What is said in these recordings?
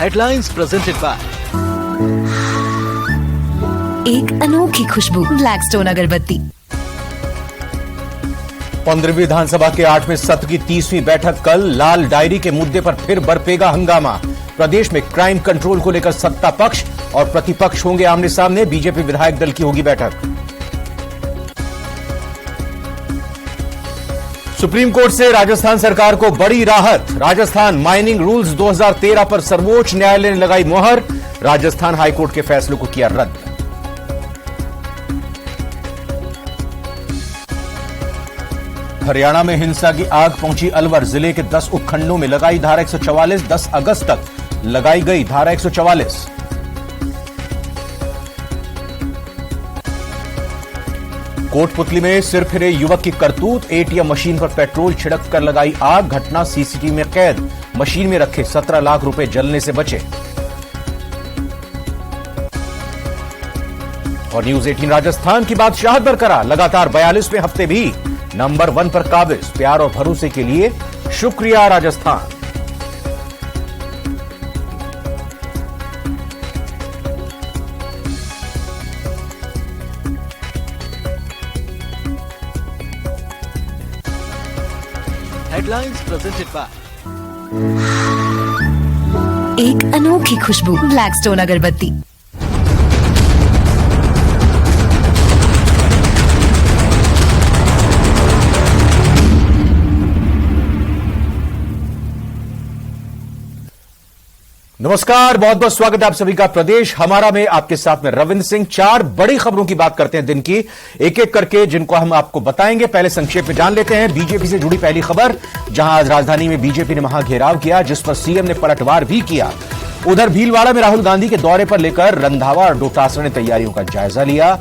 Headlines presented by एक अनोखी खुशबू Blackstone अगरबत्ती। 15वीं विधानसभा के 8वें सत्र की 30वीं बैठक कल। लाल डायरी के मुद्दे पर फिर बरपेगा हंगामा। प्रदेश में क्राइम कंट्रोल को लेकर सत्ता पक्ष और प्रतिपक्ष होंगे आमने सामने। बीजेपी विधायक दल की होगी बैठक। सुप्रीम कोर्ट से राजस्थान सरकार को बड़ी राहत। राजस्थान माइनिंग रूल्स 2013 पर सर्वोच्च न्यायालय ने लगाई मोहर। राजस्थान हाईकोर्ट के फैसले को किया रद्द। हरियाणा में हिंसा की आग पहुंची अलवर। जिले के 10 उपखंडों में लगाई धारा 144। 10 अगस्त तक लगाई गई धारा 144। कोटपुतली में सिर फिरे युवक की करतूत। एटीएम मशीन पर पेट्रोल छिड़क कर लगाई आग। घटना सीसीटीवी में कैद। मशीन में रखे 17 लाख रुपए जलने से बचे। और न्यूज 18 राजस्थान की बादशाहत बरकरार। लगातार 42वें हफ्ते भी नंबर 1 पर काबिज। प्यार और भरोसे के लिए शुक्रिया राजस्थान। हेडलाइंस प्रेजेंटेड बाय एक अनोखी खुशबू ब्लैकस्टोन अगरबत्ती। नमस्कार, बहुत बहुत स्वागत है आप सभी का प्रदेश हमारा में। आपके साथ में रविंद्र सिंह। 4 बड़ी खबरों की बात करते हैं दिन की, एक एक करके, जिनको हम आपको बताएंगे। पहले संक्षेप में जान लेते हैं बीजेपी से जुड़ी पहली खबर, जहां आज राजधानी में बीजेपी ने महाघेराव किया, जिस पर सीएम ने पलटवार भी किया। उधर भीलवाड़ा में राहुल गांधी के दौरे पर लेकर रंधावा और डोटासरा ने तैयारियों का जायजा लिया।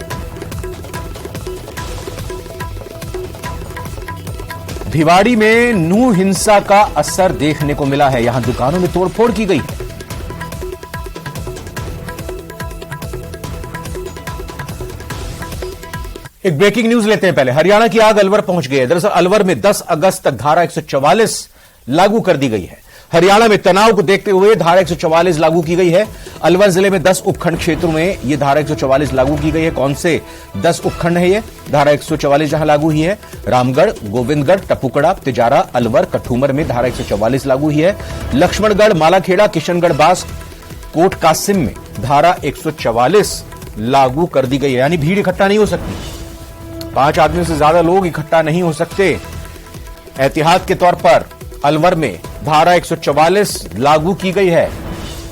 भिवाड़ी में नू हिंसा का असर देखने को मिला है। यहां दुकानों में तोड़फोड़ की गई है। एक ब्रेकिंग न्यूज लेते हैं पहले। हरियाणा की आग अलवर पहुंच गई है। दरअसल अलवर में 10 अगस्त तक धारा 144 लागू कर दी गई है। हरियाणा में तनाव को देखते हुए धारा 144 लागू की गई है। अलवर जिले में 10 उपखंड क्षेत्रों में यह धारा 144 लागू की गई है। कौन से 10 उपखंड है ये धारा 144 जहां लागू हुई है? रामगढ़, गोविंदगढ़, टपुकड़ा, तिजारा, अलवर, कठूमर में धारा 144 लागू हुई है। लक्ष्मणगढ़, मालाखेड़ा, किशनगढ़, बास, कोट कासिम में धारा 144 लागू कर दी गई है। यानी भीड़ इकट्ठा नहीं हो सकती, 5 आदमियों से ज्यादा लोग इकट्ठा नहीं हो सकते। एहतियात के तौर पर अलवर में धारा 144 लागू की गई है।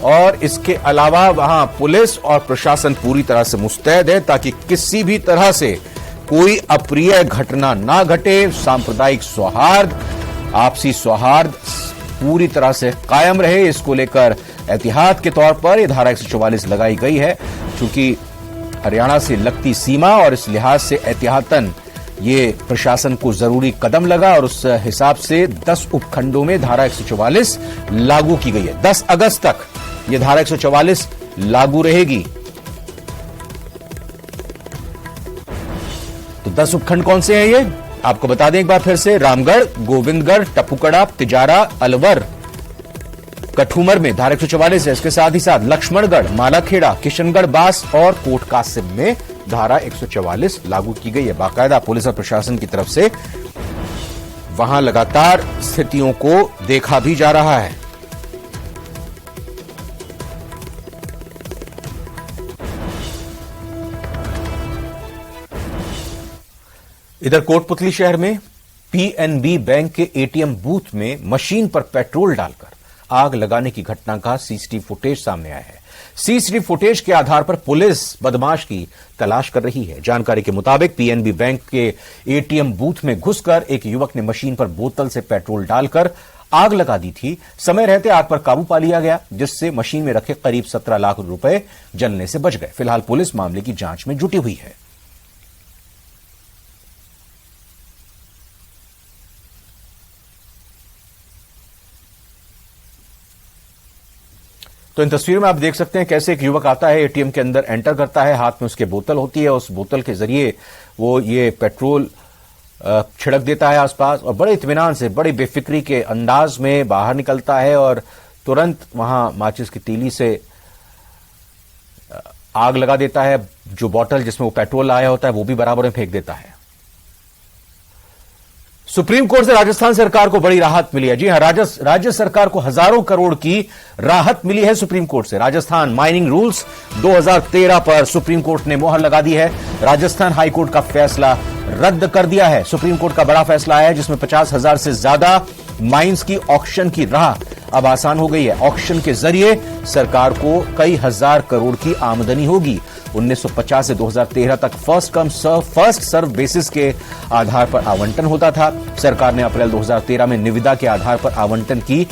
और इसके अलावा वहां पुलिस और प्रशासन पूरी तरह से मुस्तैद है ताकि किसी भी तरह से कोई अप्रिय घटना ना घटे। सांप्रदायिक सौहार्द, आपसी सौहार्द पूरी तरह से कायम रहे, इसको लेकर एहतियात के तौर पर यह धारा 144 लगाई गई है। चूंकि हरियाणा से लगती सीमा और इस लिहाज से एहतियातन ये प्रशासन को जरूरी कदम लगा और उस हिसाब से 10 उपखंडों में धारा 144 लागू की गई है। 10 अगस्त तक ये धारा 144 लागू रहेगी। तो 10 उपखंड कौन से हैं ये आपको बता दें एक बार फिर से। रामगढ़, गोविंदगढ़, टपुकड़ा, तिजारा, अलवर, कठूमर में धारा 144 है। इसके साथ ही साथ लक्ष्मणगढ़, मालाखेड़ा, किशनगढ़, बास और कोट कासिम में धारा 144 लागू की गई है। बाकायदा पुलिस और प्रशासन की तरफ से वहां लगातार स्थितियों को देखा भी जा रहा है। इधर कोटपुतली शहर में पीएनबी बैंक के एटीएम बूथ में मशीन पर पेट्रोल डालकर आग लगाने की घटना का सीसीटीवी फुटेज सामने आया है। सीसीटीवी फुटेज के आधार पर पुलिस बदमाश की तलाश कर रही है। जानकारी के मुताबिक पीएनबी बैंक के एटीएम बूथ में घुसकर एक युवक ने मशीन पर बोतल से पेट्रोल डालकर आग लगा दी थी। समय रहते आग पर काबू पा लिया गया, जिससे मशीन में रखे करीब 17 लाख रुपए जलने से बच गए। फिलहाल पुलिस मामले की जांच में जुटी हुई है। तो इन तस्वीरों में आप देख सकते हैं कैसे एक युवक आता है, एटीएम के अंदर एंटर करता है, हाथ में उसके बोतल होती है, उस बोतल के जरिए वो ये पेट्रोल छिड़क देता है आसपास और बड़े इत्मीनान से, बड़ी बेफिक्री के अंदाज में बाहर निकलता है और तुरंत वहां माचिस की तीली से आग लगा देता है। जो बॉटल जिसमें वो पेट्रोल आया होता है वो भी बराबर में फेंक देता है। सुप्रीम कोर्ट से राजस्थान सरकार को बड़ी राहत मिली है। जी हां, राज्य सरकार को हजारों करोड़ की राहत मिली है सुप्रीम कोर्ट से। राजस्थान माइनिंग रूल्स 2013 पर सुप्रीम कोर्ट ने मोहर लगा दी है। राजस्थान हाईकोर्ट का फैसला रद्द कर दिया है। सुप्रीम कोर्ट का बड़ा फैसला आया है जिसमें 50,000 से ज्यादा माइंस की ऑक्शन की राह अब आसान हो गई है। ऑक्शन के जरिए सरकार को कई हजार करोड़ की आमदनी होगी। 1950 से 2013 तक first come first serve basis के आधार पर आवंटन होता था। सरकार ने अप्रैल 2013 में निविदा के आधार पर आवंटन की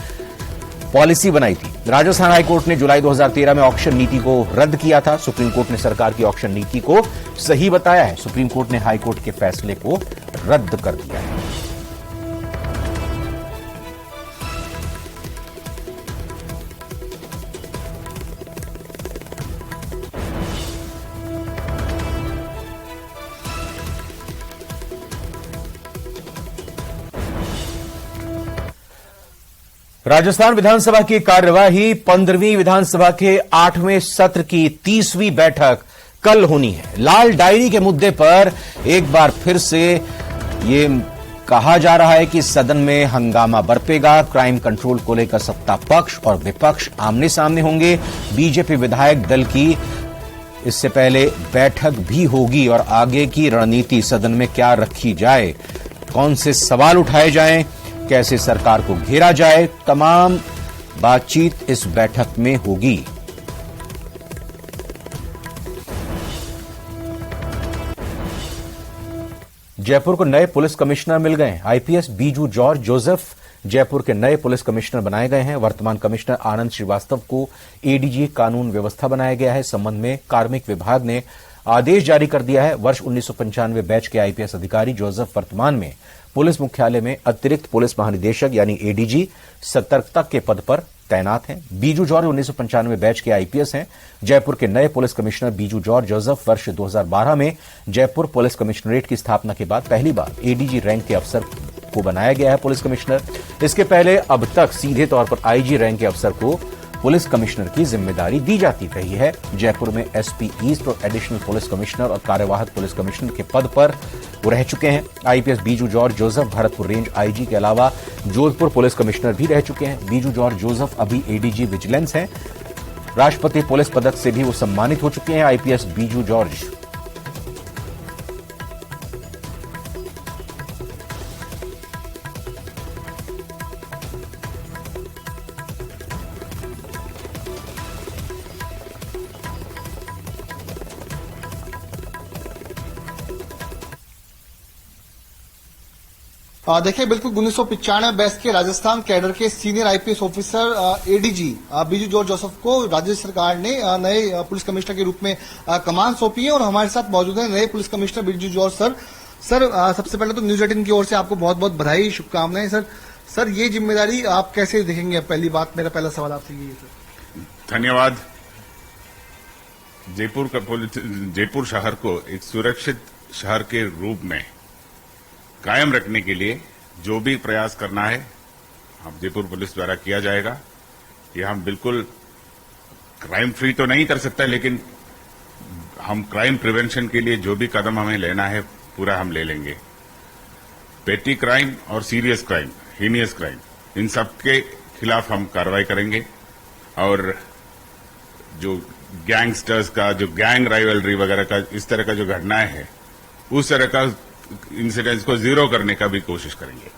पॉलिसी बनाई थी। राजस्थान हाईकोर्ट ने जुलाई 2013 में ऑक्शन नीति को रद्द किया था। सुप्रीम कोर्ट ने सरकार की ऑक्शन नीति को सही बताया है। सुप्रीम कोर्ट ने हाईकोर्ट के फैसले को रद्द कर दिया है। राजस्थान विधानसभा की कार्यवाही 15वीं विधानसभा के 8वें सत्र की 30वीं बैठक कल होनी है। लाल डायरी के मुद्दे पर एक बार फिर से ये कहा जा रहा है कि सदन में हंगामा बरपेगा। क्राइम कंट्रोल को लेकर सत्ता पक्ष और विपक्ष आमने सामने होंगे। बीजेपी विधायक दल की इससे पहले बैठक भी होगी और आगे की रणनीति सदन में क्या रखी जाए, कौन से सवाल उठाए जाएं, कैसे सरकार को घेरा जाए, तमाम बातचीत इस बैठक में होगी। जयपुर को नए पुलिस कमिश्नर मिल गए। IPS Biju George Joseph Jaipur के नए पुलिस कमिश्नर बनाए गए हैं। वर्तमान कमिश्नर आनंद श्रीवास्तव को एडीजी कानून व्यवस्था बनाया गया है। इस संबंध में कार्मिक विभाग ने आदेश जारी कर दिया है। वर्ष 1995 बैच के आईपीएस अधिकारी जोसेफ वर्तमान में पुलिस मुख्यालय में अतिरिक्त पुलिस महानिदेशक यानी एडीजी सतर्कता के पद पर तैनात हैं। बीजू जॉर्ज 1995 बैच के आईपीएस हैं। जयपुर के नए police commissioner Biju George Joseph वर्ष 2012 में जयपुर पुलिस कमिश्नरेट की स्थापना के बाद पहली बार एडीजी रैंक के अफसर को बनाया गया है पुलिस कमिश्नर। इसके पहले अब तक सीधे तौर पर आईजी रैंक के अफसर को पुलिस कमिश्नर की जिम्मेदारी दी जाती रही है। जयपुर में एसपी ईस्ट और एडिशनल पुलिस कमिश्नर और कार्यवाहक पुलिस कमिश्नर के पद पर वो रह चुके हैं। IPS Biju George Joseph Bharatpur range IG के अलावा जोधपुर पुलिस कमिश्नर भी रह चुके हैं। बीजू जॉर्ज जोसेफ अभी एडीजी विजिलेंस हैं। राष्ट्रपति पुलिस पदक से भी वो सम्मानित हो चुके हैं। आईपीएस बीजू जॉर्ज देखिए, बिल्कुल 1995 बैच के राजस्थान कैडर के senior IPS officer ADG Biju George Joseph को राज्य सरकार ने नए पुलिस कमिश्नर के रूप में कमान सौंपी है और हमारे साथ मौजूद है नए police commissioner Biju George sir. सबसे पहले तो न्यूज 18 की ओर से आपको बहुत बहुत बधाई, शुभकामनाएं सर। ये जिम्मेदारी आप कैसे देखेंगे? पहली बात, मेरा पहला सवाल आपसे ये है सर। धन्यवाद। जयपुर शहर को एक सुरक्षित शहर के रूप में कायम रखने के लिए जो भी प्रयास करना है हम जयपुर पुलिस द्वारा किया जाएगा। ये हम बिल्कुल क्राइम फ्री तो नहीं कर सकते, लेकिन हम क्राइम प्रिवेंशन के लिए जो भी कदम हमें लेना है पूरा हम ले लेंगे। पेटी क्राइम और सीरियस क्राइम, हीनियस क्राइम, इन सब के खिलाफ हम कार्रवाई करेंगे और जो गैंगस्टर्स का, जो गैंग राइवलरी वगैरह का, इस तरह का जो घटनाएं है उस तरह का इंसिडेंट्स को जीरो करने का भी कोशिश करेंगे।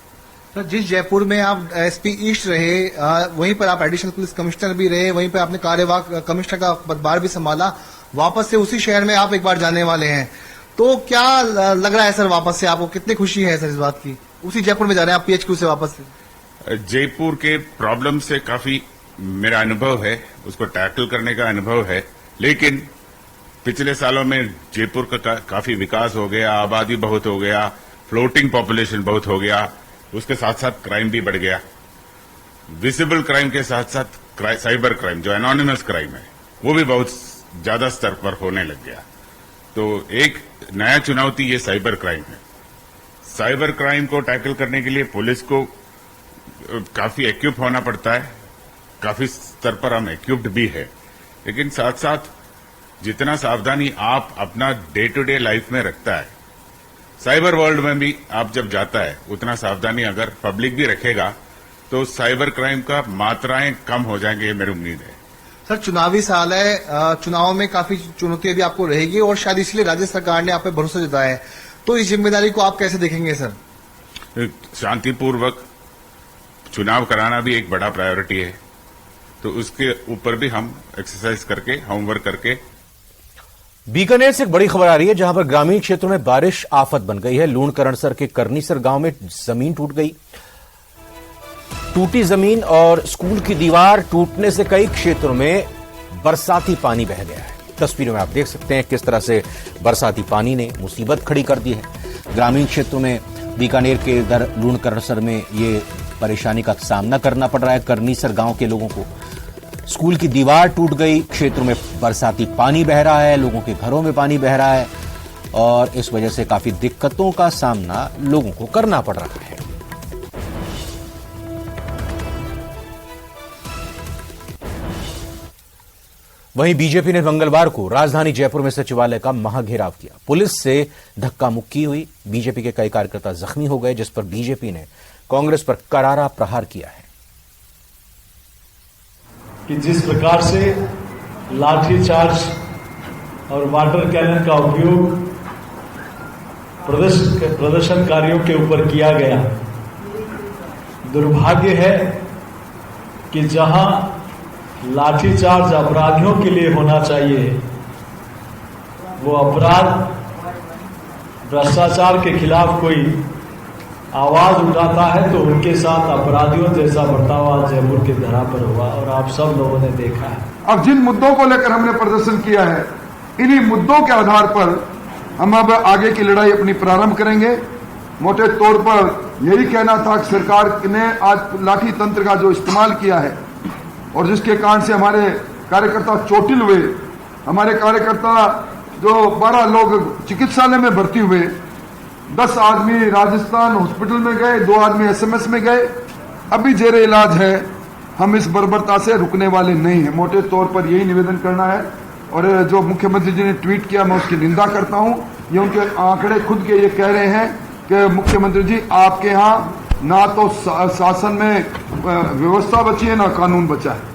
सर, जिस जयपुर में आप एसपी ईस्ट रहे, वहीं पर आप एडिशनल पुलिस कमिश्नर भी रहे, वहीं पर आपने कार्यवाहक कमिश्नर का पदभार भी संभाला, वापस से उसी शहर में आप एक बार जाने वाले हैं, तो क्या लग रहा है सर? वापस से आपको कितनी खुशी है सर इस बात की? उसी जयपुर में जा रहे हैं आप पीएचक्यू से वापस से। जयपुर के प्रॉब्लम से काफी मेरा अनुभव है, उसको टैकल करने का अनुभव है, लेकिन पिछले सालों में जयपुर का काफी विकास हो गया, आबादी बहुत हो गया, फ्लोटिंग पॉपुलेशन बहुत हो गया, उसके साथ साथ क्राइम भी बढ़ गया। विजिबल क्राइम के साथ साथ साइबर क्राइम, जो एनोनिमस क्राइम है, वो भी बहुत ज्यादा स्तर पर होने लग गया। तो एक नया चुनौती ये साइबर क्राइम है। साइबर क्राइम को टैकल करने के लिए पुलिस को काफी एक्यूप होना पड़ता है काफी स्तर पर हम इक्विप्ड भी है, लेकिन साथ साथ जितना सावधानी आप अपना डे टू डे लाइफ में रखता है, साइबर वर्ल्ड में भी आप जब जाता है उतना सावधानी अगर पब्लिक भी रखेगा तो साइबर क्राइम का मात्राएं कम हो जाएंगे, ये मेरी उम्मीद है। सर, चुनावी साल है, चुनाव में काफी चुनौतियां भी आपको रहेगी और शायद इसलिए राज्य सरकार ने आप पे भरोसा जताया है, तो इस जिम्मेदारी को आप कैसे देखेंगे सर? शांतिपूर्वक चुनाव कराना भी एक बड़ा प्रायोरिटी है, तो उसके ऊपर भी हम एक्सरसाइज करके, होमवर्क करके। बीकानेर से एक बड़ी खबर आ रही है, जहां पर ग्रामीण क्षेत्रों में बारिश आफत बन गई है। लूणकरणसर के करनीसर गांव में जमीन टूट गई। टूटी जमीन और स्कूल की दीवार टूटने से कई क्षेत्रों में बरसाती पानी बह गया है। तस्वीरों में आप देख सकते हैं किस तरह से बरसाती पानी ने मुसीबत खड़ी कर दी है। ग्रामीण क्षेत्रों में बीकानेर के इधर लूणकरणसर में ये परेशानी का सामना करना पड़ रहा है करनीसर गांव के लोगों को। स्कूल की दीवार टूट गई, क्षेत्रों में बरसाती पानी बह रहा है, लोगों के घरों में पानी बह रहा है और इस वजह से काफी दिक्कतों का सामना लोगों को करना पड़ रहा है। वहीं बीजेपी ने मंगलवार को राजधानी जयपुर में सचिवालय का महाघेराव किया। पुलिस से धक्का मुक्की हुई। बीजेपी के कई कार्यकर्ता जख्मी हो गए, जिस पर बीजेपी ने कांग्रेस पर करारा प्रहार किया है। कि जिस प्रकार से लाठीचार्ज और वाटर कैनन का उपयोग प्रदर्शनकारियों के ऊपर किया गया, दुर्भाग्य है कि जहां लाठीचार्ज अपराधियों के लिए होना चाहिए, वो अपराध भ्रष्टाचार के खिलाफ कोई आवाज उठाता है तो उनके साथ अपराधियों जैसा बर्ताव आज जयपुर की धरा पर हुआ और आप सब लोगों ने देखा है। अब जिन मुद्दों को लेकर हमने प्रदर्शन किया है, इन्हीं मुद्दों के आधार पर हम अब आगे की लड़ाई अपनी प्रारंभ करेंगे। मोटे तौर पर यही कहना था कि सरकार ने आज लाठी तंत्र का जो इस्तेमाल किया है और जिसके कारण से हमारे कार्यकर्ता चोटिल हुए, हमारे कार्यकर्ता जो 12 लोग चिकित्सालय में भर्ती हुए, 10 आदमी राजस्थान हॉस्पिटल में गए, 2 आदमी एसएमएस में गए, अभी जेरे इलाज है। हम इस बर्बरता से रुकने वाले नहीं है। मोटे तौर पर यही निवेदन करना है। और जो मुख्यमंत्री जी ने ट्वीट किया, मैं उसकी निंदा करता हूं। ये उनके आंकड़े खुद के ये कह रहे हैं कि मुख्यमंत्री जी आपके यहाँ ना तो शासन में व्यवस्था बची है, ना कानून बचा है।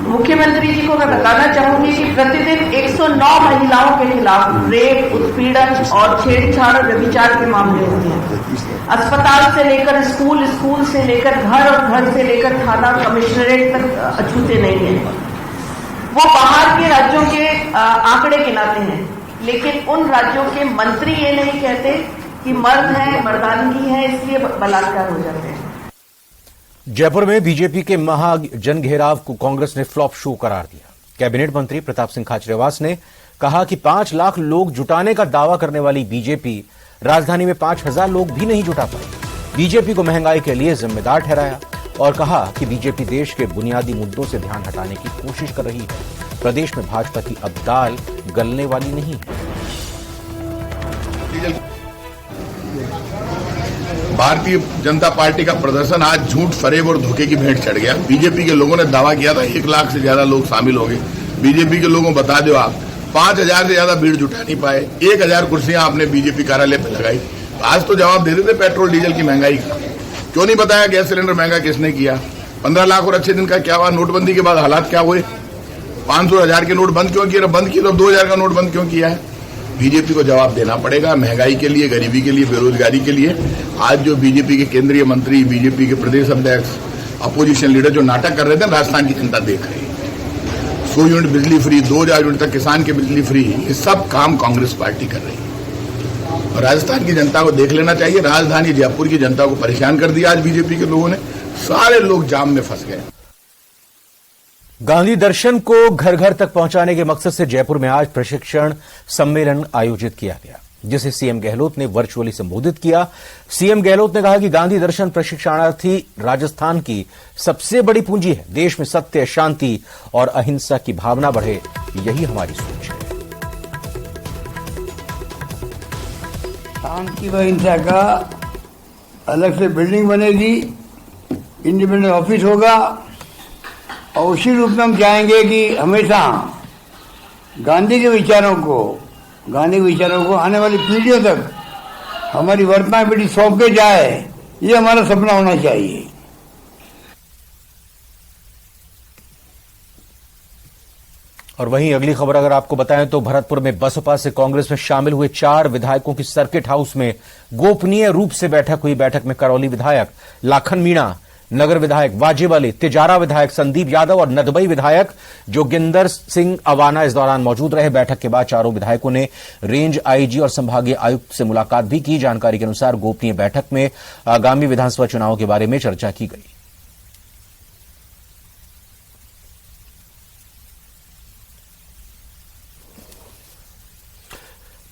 मुख्यमंत्री जी को मैं बताना चाहूंगी कि प्रतिदिन 109 महिलाओं के खिलाफ रेप, उत्पीड़न और छेड़छाड़ और व्यभिचार के मामले होते हैं। अस्पताल से लेकर स्कूल, स्कूल से लेकर घर और घर से लेकर थाना, कमिश्नरेट तक अछूते नहीं है। वो बाहर के राज्यों के आंकड़े गिनाते हैं, लेकिन उन राज्यों के मंत्री ये नहीं कहते कि मर्द है, मर्दानगी है, इसलिए बलात्कार हो जाते हैं। जयपुर में बीजेपी के महाजन घेराव को कांग्रेस ने फ्लॉप शो करार दिया। कैबिनेट मंत्री प्रताप सिंह खाचरियावास ने कहा कि 5 लाख लोग जुटाने का दावा करने वाली बीजेपी राजधानी में 5000 लोग भी नहीं जुटा पाई। बीजेपी को महंगाई के लिए जिम्मेदार ठहराया और कहा कि बीजेपी देश के बुनियादी मुद्दों से ध्यान हटाने की कोशिश कर रही है। प्रदेश में भाजपा की अब दाल गलने वाली नहीं है। भारतीय जनता पार्टी का प्रदर्शन आज झूठ, फरेब और धोखे की भेंट चढ़ गया। बीजेपी के लोगों ने दावा किया था 1 लाख से ज्यादा लोग शामिल होंगे। बीजेपी के लोगों को बता दो, आप 5000 से ज्यादा भीड़ जुटा नहीं पाए। 1000 कुर्सियां आपने बीजेपी कार्यालय पर लगाई। आज तो जवाब दे देते पेट्रोल डीजल की महंगाई का। क्यों नहीं बताया गैस सिलेंडर महंगा किसने किया? 15 लाख और अच्छे दिन का क्या हुआ? नोटबंदी के बाद हालात क्या हुए? 500 1000 के नोट बंद क्यों किए? बंद किए तो 2000 का नोट बंद क्यों किया है? बीजेपी को जवाब देना पड़ेगा महंगाई के लिए, गरीबी के लिए, बेरोजगारी के लिए। आज जो बीजेपी के केंद्रीय मंत्री, बीजेपी के प्रदेश अध्यक्ष, अपोजिशन लीडर जो नाटक कर रहे थे, राजस्थान की जनता देख रही है। 100 यूनिट बिजली फ्री, 2000 यूनिट तक किसान की बिजली फ्री, ये सब काम कांग्रेस पार्टी कर रही है। और राजस्थान की जनता को देख लेना चाहिए। राजधानी जयपुर की जनता को परेशान कर दिया आज बीजेपी के लोगों ने। सारे लोग जाम में फंस गए। गांधी दर्शन को घर घर तक पहुंचाने के मकसद से जयपुर में आज प्रशिक्षण सम्मेलन आयोजित किया गया, जिसे सीएम गहलोत ने वर्चुअली संबोधित किया। सीएम गहलोत ने कहा कि गांधी दर्शन प्रशिक्षणार्थी राजस्थान की सबसे बड़ी पूंजी है। देश में सत्य, शांति और अहिंसा की भावना बढ़े, यही हमारी सोच है। शांति व अहिंसा का अलग से बिल्डिंग बनेगी, इंडिपेंडेंट ऑफिस होगा और उसी रूप में हम चाहेंगे कि हमेशा गांधी के विचारों को आने वाली पीढ़ियों तक हमारी वर्तमान पीढ़ी सौंप के जाए, ये हमारा सपना होना चाहिए। और वहीं अगली खबर अगर आपको बताएं तो भरतपुर में बसपा से कांग्रेस में शामिल हुए 4 विधायकों की सर्किट हाउस में गोपनीय रूप से बैठक हुई। बैठक में करौली विधायक लाखन मीणा, नगर विधायक वाजिब अली, तिजारा विधायक संदीप यादव और नदबई विधायक जोगिंदर सिंह अवाना इस दौरान मौजूद रहे। बैठक के बाद चारों विधायकों ने रेंज आईजी और संभागीय आयुक्त से मुलाकात भी की। जानकारी के अनुसार गोपनीय बैठक में आगामी विधानसभा चुनाव के बारे में चर्चा की गई।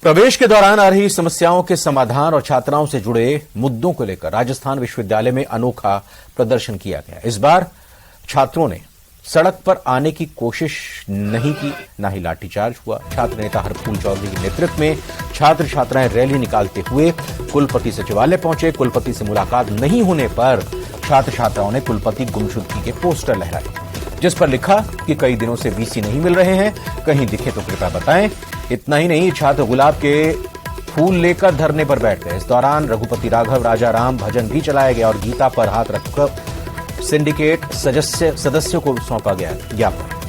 प्रवेश के दौरान आ रही समस्याओं के समाधान और छात्राओं से जुड़े मुद्दों को लेकर राजस्थान विश्वविद्यालय में अनोखा प्रदर्शन किया गया। इस बार छात्रों ने सड़क पर आने की कोशिश नहीं की, न ही लाठीचार्ज हुआ। छात्र नेता हरफूल चौधरी के नेतृत्व में छात्र छात्राएं रैली निकालते हुए कुलपति सचिवालय पहुंचे। कुलपति से मुलाकात नहीं होने पर छात्र छात्राओं ने कुलपति गुमशुदगी के पोस्टर लहराए, जिस पर लिखा कि कई दिनों से वीसी नहीं मिल रहे हैं, कहीं दिखे तो कृपया बताएं। इतना ही नहीं, छात्र गुलाब के फूल लेकर धरने पर बैठ गए। इस दौरान रघुपति राघव राजा राम भजन भी चलाया गया और गीता पर हाथ रखकर सिंडिकेट सदस्यों को सौंपा गया ज्ञापन।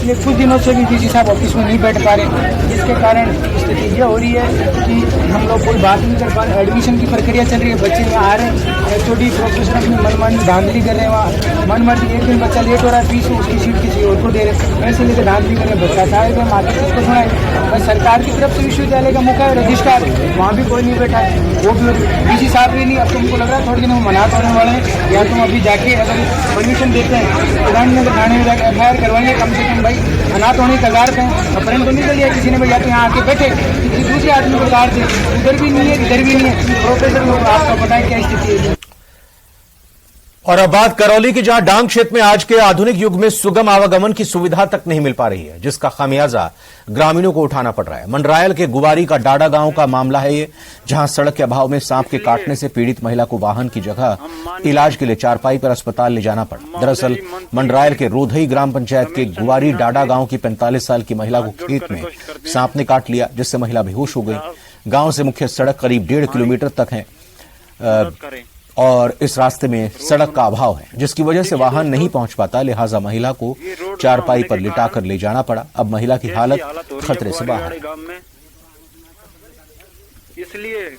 ये कुछ दिनों से भी डीसी साहब ऑफिस में नहीं बैठ पा रहे, जिसके कारण स्थिति यह हो रही है कि हम लोग कोई बात नहीं कर पा रहे। एडमिशन की प्रक्रिया चल रही है, बच्चे यहाँ आ रहे हैं, एचओडी प्रोफेसर अपनी मनमानी धांधली कर रहे हैं। वहाँ मनमानी एक दिन बच्चा लेट हो रहा है, फीस उसकी सीट किसी और को दे रहे हैं, ऐसे लेकर धांधली कर रहे हैं। बच्चा चाहेगा माता किसको सुनाए। सरकार की तरफ से विश्वविद्यालय का मुख्य रजिस्ट्रार, वहाँ भी कोई नहीं बैठा है, वो भी डीसी साहब भी नहीं। अब तुमको लग रहा है थोड़े दिन में मना होने वाले हैं, या तुम अभी जाके अगर परमिशन देते हैं प्रधानमंत्री थाने में जाकर FIR करवाएंगे। कम से कम भाई अनाथ होने की कगार पे अपहरण तो नहीं कर लिया किसी ने, भैया तो यहाँ आके बैठे किसी दूसरे आदमी को गाड़ दे, उधर भी नहीं है इधर भी नहीं है। प्रोफेसर लोग आपको बताएं क्या स्थिति है। और अब बात करौली की, जहां डांग क्षेत्र में आज के आधुनिक युग में सुगम आवागमन की सुविधा तक नहीं मिल पा रही है, जिसका खामियाजा ग्रामीणों को उठाना पड़ रहा है। मंडरायल के गुवारी का डाडा गांव का मामला है ये, जहां सड़क के अभाव में सांप के काटने से पीड़ित महिला को वाहन की जगह इलाज के लिए चारपाई पर अस्पताल ले जाना पड़ा। दरअसल मंडरायल के रोधई ग्राम पंचायत के गुवारी डाडा गांव की 45 साल की महिला को खेत में सांप ने काट लिया, जिससे महिला बेहोश हो गई। गांव से मुख्य सड़क करीब 1.5 किलोमीटर तक है और इस रास्ते में सड़क का अभाव है, जिसकी वजह से वाहन नहीं पहुंच पाता। लिहाजा महिला को चारपाई पर लिटाकर ले जाना पड़ा। अब महिला की हालत खतरे से बाहर है। इसलिए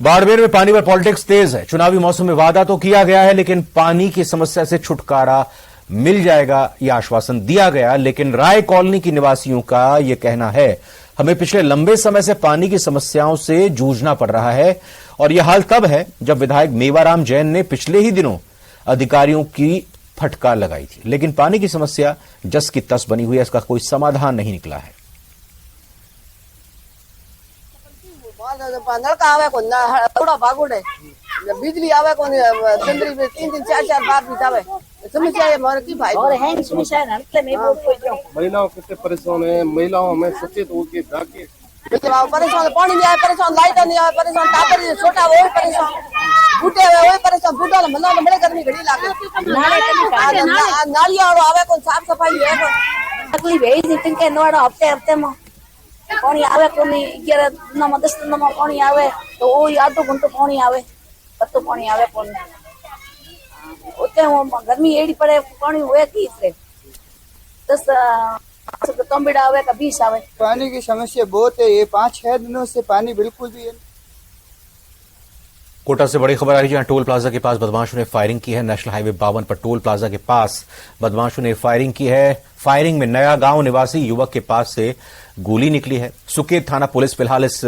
बाड़मेर में पानी पर पॉलिटिक्स तेज है। चुनावी मौसम में वादा तो किया गया है, लेकिन पानी की समस्या से छुटकारा मिल जाएगा यह आश्वासन दिया गया। लेकिन राय कॉलोनी की निवासियों का यह कहना है, हमें पिछले लंबे समय से पानी की समस्याओं से जूझना पड़ रहा है, और यह हाल तब है जब विधायक मेवाराम जैन ने पिछले ही दिनों अधिकारियों की फटकार लगाई थी, लेकिन पानी की समस्या जस की तस बनी हुई है, इसका कोई समाधान नहीं निकला है। नलका आवे को थोड़ा भागुड़े, बिजली आवे को चंद्री में 3-3 4-4 बार बितावे। समस्या है मार की भाई और है समस्या है नलके में बहुत कोई महिलाओं कितने परेशान है। महिलाओं में सचेत होके जाके परेशान, पानी नहीं आए परेशान, लाइट नहीं आए परेशान, टापर छोटा वो परेशान, बूटे हुए वो परेशान, बूटा मना बड़े गर्मी घड़ी लागे नालियां और आवे को साफ सफाई है को तकलीफ है जितन के नोड़ा हफ्ते हफ्ते में पानी आवे को नहीं 11 दिन में 10 दिन में पानी आवे तो वो आधो घंटो पानी आवे तब तो पानी आवे को उते गर्मी एड़ी पड़े पानी हुए की से 10 तंबिड़ा आवे का 20 आवे। पानी की समस्या बहुत है, ये 5-6 दिनों से पानी बिल्कुल भी है। कोटा से बड़ी खबर आ रही है, जहां टोल प्लाजा के पास बदमाशों ने फायरिंग की है। नेशनल हाईवे 52 पर टोल प्लाजा के पास बदमाशों ने फायरिंग की है। फायरिंग में नया गांव निवासी युवक के पास से गोली निकली है। सुकेत थाना पुलिस फिलहाल इस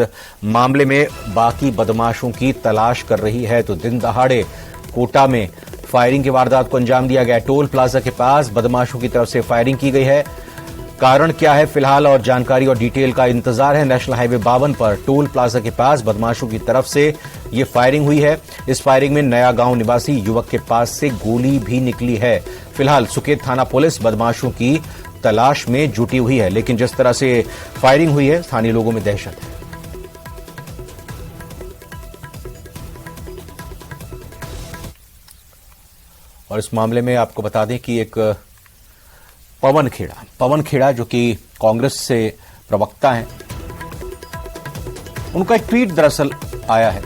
मामले में बाकी बदमाशों की तलाश कर रही है। तो दिन दहाड़े कोटा में फायरिंग की वारदात को अंजाम दिया गया। टोल प्लाजा के पास बदमाशों की तरफ से फायरिंग की गई है। कारण क्या है फिलहाल और जानकारी और डिटेल का इंतजार है। नेशनल हाईवे 52 पर टोल प्लाजा के पास बदमाशों की तरफ से ये फायरिंग हुई है। इस फायरिंग में नया गांव निवासी युवक के पास से गोली भी निकली है। फिलहाल सुकेत थाना पुलिस बदमाशों की तलाश में जुटी हुई है, लेकिन जिस तरह से फायरिंग हुई है स्थानीय लोगों में दहशत है। और इस मामले में आपको बता दें कि एक पवन खेड़ा जो कि कांग्रेस से प्रवक्ता हैं, उनका एक ट्वीट दरअसल आया है।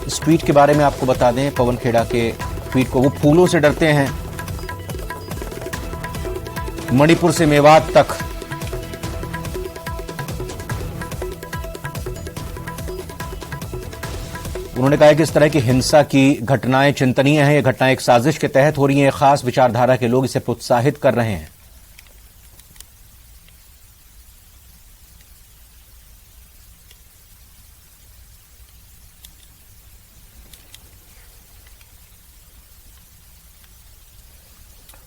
इस ट्वीट के बारे में आपको बता दें, पवन खेड़ा के ट्वीट को, वो फूलों से डरते हैं, मणिपुर से मेवात तक उन्होंने कहा कि इस तरह की हिंसा की घटनाएं चिंतनीय हैं। ये घटनाएं एक साजिश के तहत हो रही हैं। खास विचारधारा के लोग इसे प्रोत्साहित कर रहे हैं।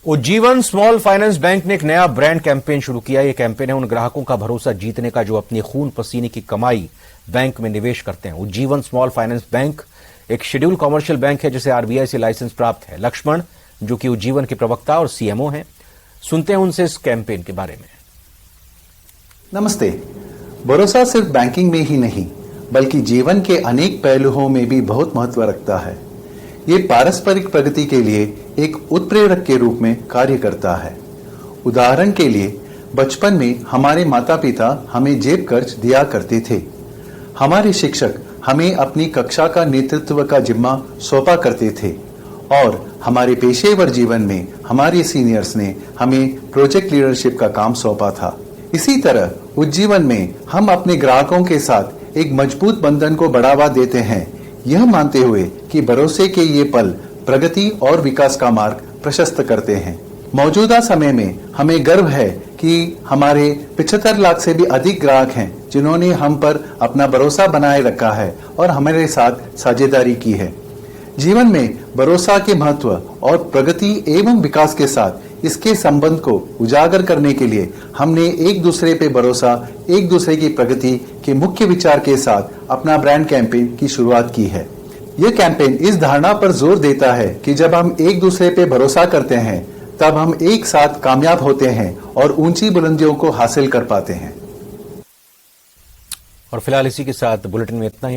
उज्जीवन स्मॉल फाइनेंस बैंक ने एक नया ब्रांड कैंपेन शुरू किया। यह कैंपेन है उन ग्राहकों का भरोसा जीतने का जो अपनी खून पसीने की कमाई बैंक में निवेश करते हैं। उज्जीवन स्मॉल फाइनेंस बैंक एक शेड्यूल कॉमर्शियल बैंक है जिसे आरबीआई से लाइसेंस प्राप्त है। लक्ष्मण, जो कि उज्जीवन के प्रवक्ता और सीएमओ हैं, सुनते हैं उनसे इस कैंपेन के बारे में। नमस्ते। भरोसा सिर्फ बैंकिंग में ही नहीं बल्कि जीवन के अनेक पहलुओं में भी बहुत महत्व रखता है। ये पारस्परिक प्रगति के लिए एक उत्प्रेरक के रूप में कार्य करता है। उदाहरण के लिए, बचपन में हमारे माता पिता हमें जेब खर्च दिया करते थे। हमारे शिक्षक हमें अपनी कक्षा का नेतृत्व का जिम्मा सौंपा करते थे और हमारे पेशेवर जीवन में हमारे सीनियर्स ने हमें प्रोजेक्ट लीडरशिप का काम सौंपा था। इसी तरह उज्जीवन में हम अपने ग्राहकों के साथ एक मजबूत बंधन को बढ़ावा देते हैं, यह मानते हुए कि भरोसे के ये पल प्रगति और विकास का मार्ग प्रशस्त करते हैं। मौजूदा समय में हमें गर्व है कि हमारे 75 लाख से भी अधिक ग्राहक हैं जिन्होंने हम पर अपना भरोसा बनाए रखा है और हमारे साथ साझेदारी की है। जीवन में भरोसा के महत्व और प्रगति एवं विकास के साथ इसके संबंध को उजागर करने के लिए हमने एक दूसरे पे भरोसा, एक दूसरे की प्रगति के मुख्य विचार के साथ अपना ब्रांड कैंपेन की शुरुआत की है। यह कैंपेन इस धारणा पर जोर देता है कि जब हम एक दूसरे पे भरोसा करते हैं तब हम एक साथ कामयाब होते हैं और ऊंची बुलंदियों को हासिल कर पाते हैं। और फिलहाल इसी के साथ बुलेटिन में इतना ही।